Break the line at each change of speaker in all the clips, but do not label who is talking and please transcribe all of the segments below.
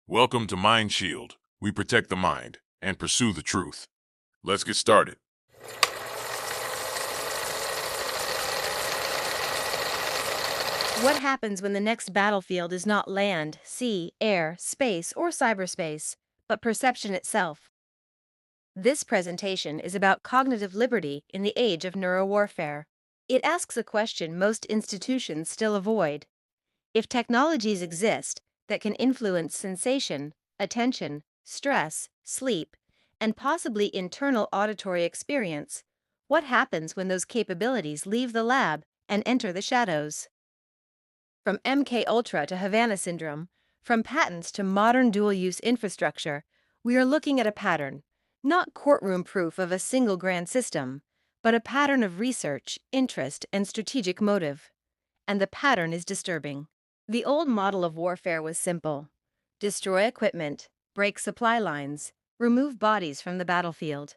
Welcome to Mind Shield. We protect the mind and pursue the truth. Let's get started.
What happens when the next battlefield is not land, sea, air, space, or cyberspace, but perception itself? This presentation is about cognitive liberty in the age of neurowarfare. It asks a question most institutions still avoid. If technologies exist that can influence sensation, attention, stress, sleep, and possibly internal auditory experience, what happens when those capabilities leave the lab and enter the shadows? From MK Ultra to Havana syndrome, from patents to modern dual-use infrastructure, we are looking at a pattern, not courtroom proof of a single grand system, but a pattern of research, interest, and strategic motive. And the pattern is disturbing. The old model of warfare was simple: destroy equipment, break supply lines, remove bodies from the battlefield.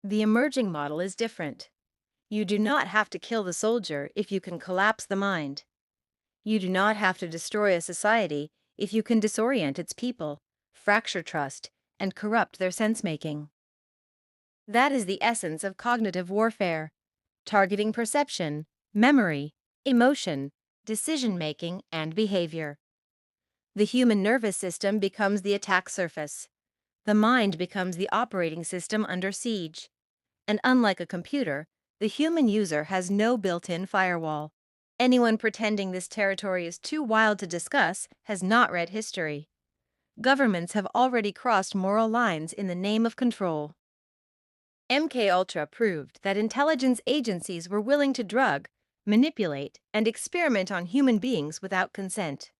The emerging model is different. You do not have to kill the soldier if you can collapse the mind. You do not have to destroy a society if you can disorient its people, fracture trust, and corrupt their sense-making. That is the essence of cognitive warfare: targeting perception, memory, emotion, decision-making, and behavior. The human nervous system becomes the attack surface. The mind becomes the operating system under siege. And unlike a computer, the human user has no built-in firewall. Anyone pretending this territory is too wild to discuss has not read history. Governments have already crossed moral lines in the name of control. MK Ultra proved that intelligence agencies were willing to drug, manipulate, and experiment on human beings without consent.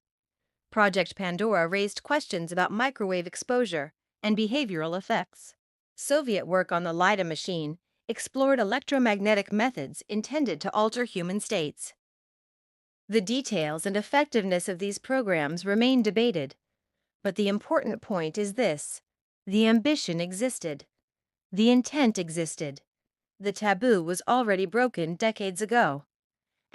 Project Pandora raised questions about microwave exposure and behavioral effects. Soviet work on the Lida machine explored electromagnetic methods intended to alter human states. The details and effectiveness of these programs remain debated, but the important point is this: the ambition existed. The intent existed. The taboo was already broken decades ago.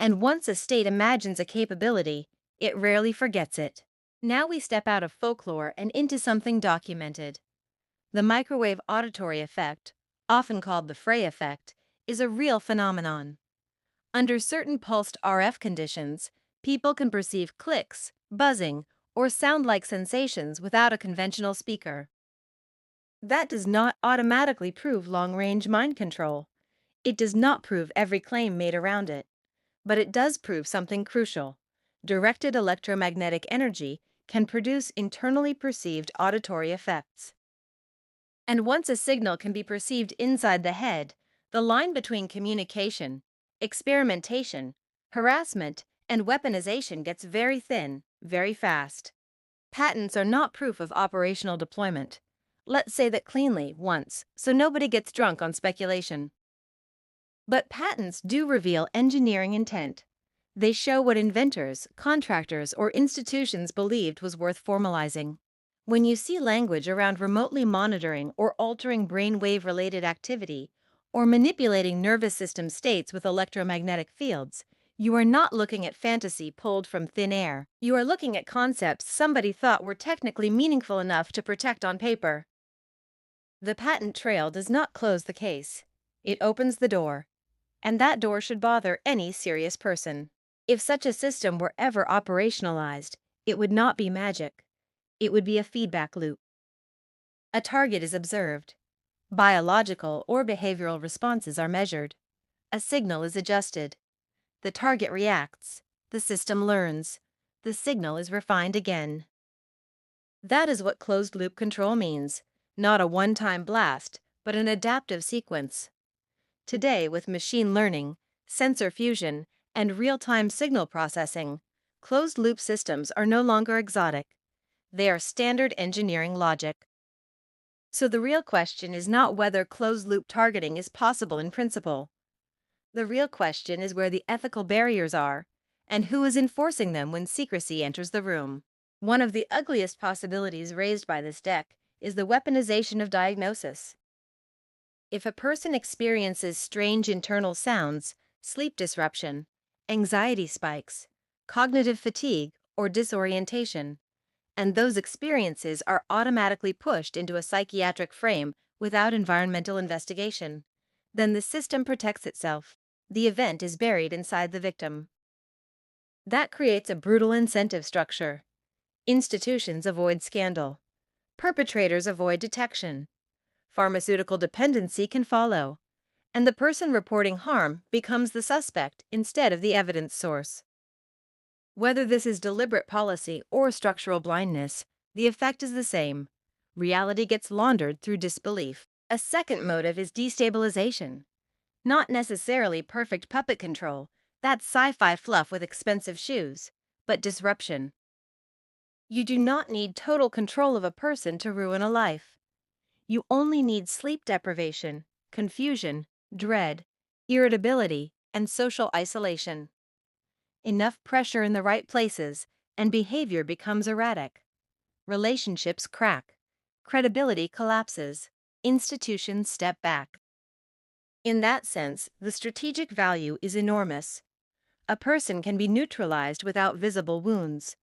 And once a state imagines a capability, it rarely forgets it. Now we step out of folklore and into something documented. The microwave auditory effect, often called the Frey effect, is a real phenomenon. Under certain pulsed RF conditions, people can perceive clicks, buzzing, or sound-like sensations without a conventional speaker. That does not automatically prove long-range mind control. It does not prove every claim made around it. But it does prove something crucial: directed electromagnetic energy can produce internally perceived auditory effects. And once a signal can be perceived inside the head, the line between communication, experimentation, harassment, and weaponization gets very thin, very fast. Patents are not proof of operational deployment. Let's say that cleanly once, so nobody gets drunk on speculation. But patents do reveal engineering intent. They show what inventors, contractors, or institutions believed was worth formalizing. When you see language around remotely monitoring or altering brainwave-related activity, or manipulating nervous system states with electromagnetic fields, you are not looking at fantasy pulled from thin air. You are looking at concepts somebody thought were technically meaningful enough to protect on paper. The patent trail does not close the case. It opens the door. And that door should bother any serious person. If such a system were ever operationalized, it would not be magic. It would be a feedback loop. A target is observed. Biological or behavioral responses are measured. A signal is adjusted. The target reacts. The system learns. The signal is refined again. That is what closed-loop control means: not a one-time blast, but an adaptive sequence. Today, with machine learning, sensor fusion, and real-time signal processing, closed-loop systems are no longer exotic. They are standard engineering logic. So the real question is not whether closed-loop targeting is possible in principle. The real question is where the ethical barriers are, and who is enforcing them when secrecy enters the room. One of the ugliest possibilities raised by this deck is the weaponization of diagnosis. If a person experiences strange internal sounds, sleep disruption, anxiety spikes, cognitive fatigue, or disorientation, and those experiences are automatically pushed into a psychiatric frame without environmental investigation. Then the system protects itself. The event is buried inside the victim. That creates a brutal incentive structure. Institutions avoid scandal. Perpetrators avoid detection. Pharmaceutical dependency can follow, and the person reporting harm becomes the suspect instead of the evidence source. Whether this is deliberate policy or structural blindness, the effect is the same. Reality gets laundered through disbelief. A second motive is destabilization. Not necessarily perfect puppet control, that's sci-fi fluff with expensive shoes, but disruption. You do not need total control of a person to ruin a life. You only need sleep deprivation, confusion, dread, irritability, and social isolation. Enough pressure in the right places, and behavior becomes erratic. Relationships crack. Credibility collapses. Institutions step back. In that sense, the strategic value is enormous. A person can be neutralized without visible wounds.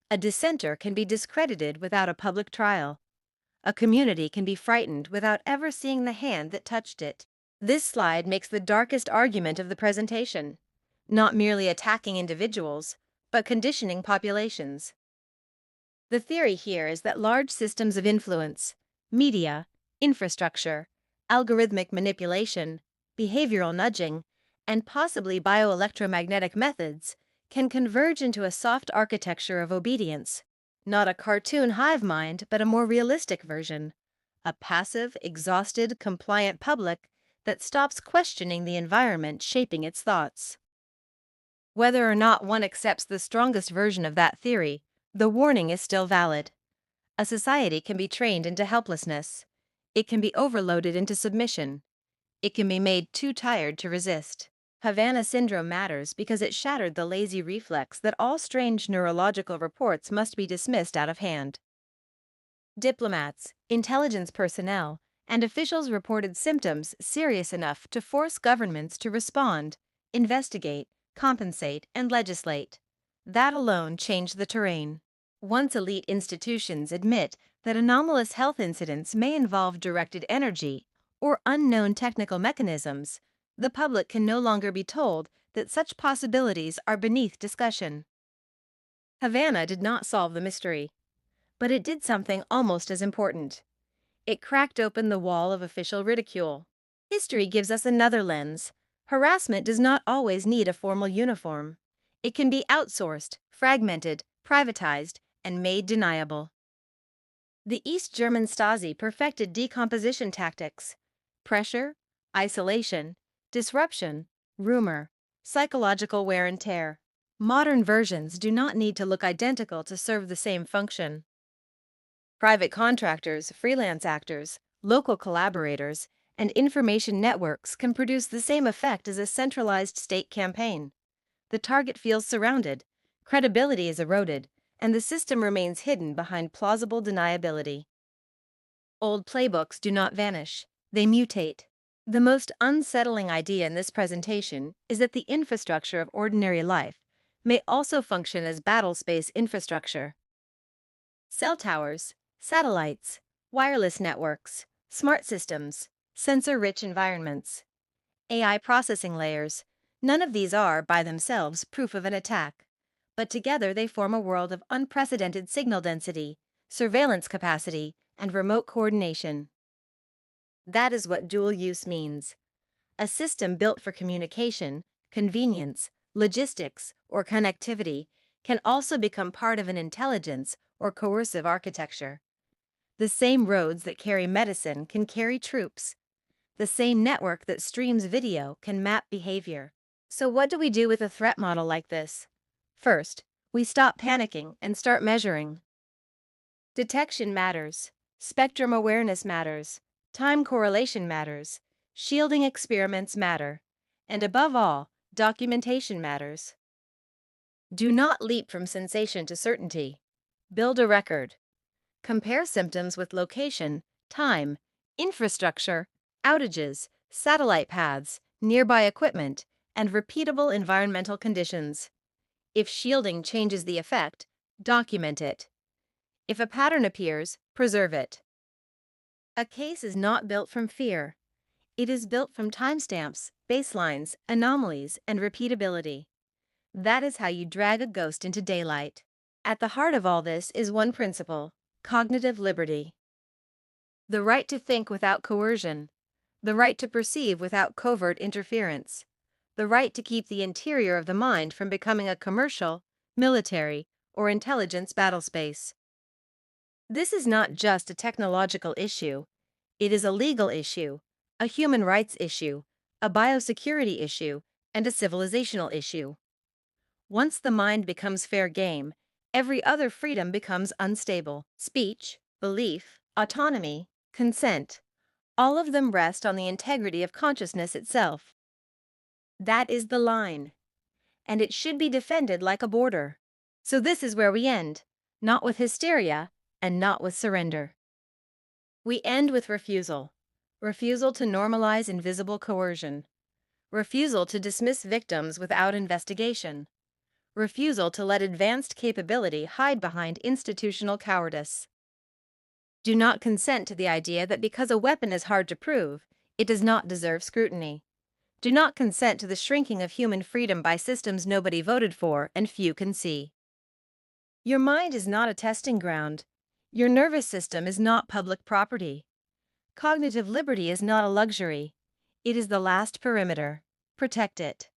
A dissenter can be discredited without a public trial. A community can be frightened without ever seeing the hand that touched it. This slide makes the darkest argument of the presentation, not merely attacking individuals, but conditioning populations. The theory here is that large systems of influence, media, infrastructure, algorithmic manipulation, behavioral nudging, and possibly bioelectromagnetic methods can converge into a soft architecture of obedience. Not a cartoon hive mind, but a more realistic version. A passive, exhausted, compliant public that stops questioning the environment shaping its thoughts. Whether or not one accepts the strongest version of that theory, the warning is still valid. A society can be trained into helplessness. It can be overloaded into submission. It can be made too tired to resist. Havana syndrome matters because it shattered the lazy reflex that all strange neurological reports must be dismissed out of hand. Diplomats, intelligence personnel, and officials reported symptoms serious enough to force governments to respond, investigate, compensate, and legislate. That alone changed the terrain. Once elite institutions admit that anomalous health incidents may involve directed energy or unknown technical mechanisms, the public can no longer be told that such possibilities are beneath discussion. Havana did not solve the mystery, but it did something almost as important. It cracked open the wall of official ridicule. History gives us another lens. Harassment does not always need a formal uniform. It can be outsourced, fragmented, privatized, and made deniable. The East German Stasi perfected decomposition tactics: pressure, isolation, disruption, rumor, psychological wear and tear. Modern versions do not need to look identical to serve the same function. Private contractors, freelance actors, local collaborators, and information networks can produce the same effect as a centralized state campaign. The target feels surrounded, credibility is eroded, and the system remains hidden behind plausible deniability. Old playbooks do not vanish, they mutate. The most unsettling idea in this presentation is that the infrastructure of ordinary life may also function as battle space infrastructure. Cell towers, satellites, wireless networks, smart systems, sensor-rich environments, AI processing layers. None of these are, by themselves, proof of an attack, but together they form a world of unprecedented signal density, surveillance capacity, and remote coordination. That is what dual use means. A system built for communication, convenience, logistics, or connectivity can also become part of an intelligence or coercive architecture. The same roads that carry medicine can carry troops. The same network that streams video can map behavior. So what do we do with a threat model like this? First, we stop panicking and start measuring. Detection matters. Spectrum awareness matters. Time correlation matters. Shielding experiments matter. And above all, documentation matters. Do not leap from sensation to certainty. Build a record. Compare symptoms with location, time, infrastructure, outages, satellite paths, nearby equipment, and repeatable environmental conditions. If shielding changes the effect, document it. If a pattern appears, preserve it. A case is not built from fear. It is built from timestamps, baselines, anomalies, and repeatability. That is how you drag a ghost into daylight. At the heart of all this is one principle: cognitive liberty. The right to think without coercion. The right to perceive without covert interference. The right to keep the interior of the mind from becoming a commercial, military, or intelligence battlespace. This is not just a technological issue. It is a legal issue, a human rights issue, a biosecurity issue, and a civilizational issue. Once the mind becomes fair game, every other freedom becomes unstable. Speech, belief, autonomy, consent, all of them rest on the integrity of consciousness itself. That is the line, and it should be defended like a border. So this is where we end, not with hysteria and not with surrender. We end with refusal. Refusal to normalize invisible coercion. Refusal to dismiss victims without investigation. Refusal to let advanced capability hide behind institutional cowardice. Do not consent to the idea that because a weapon is hard to prove, it does not deserve scrutiny. Do not consent to the shrinking of human freedom by systems nobody voted for and few can see. Your mind is not a testing ground. Your nervous system is not public property. Cognitive liberty is not a luxury. It is the last perimeter. Protect it.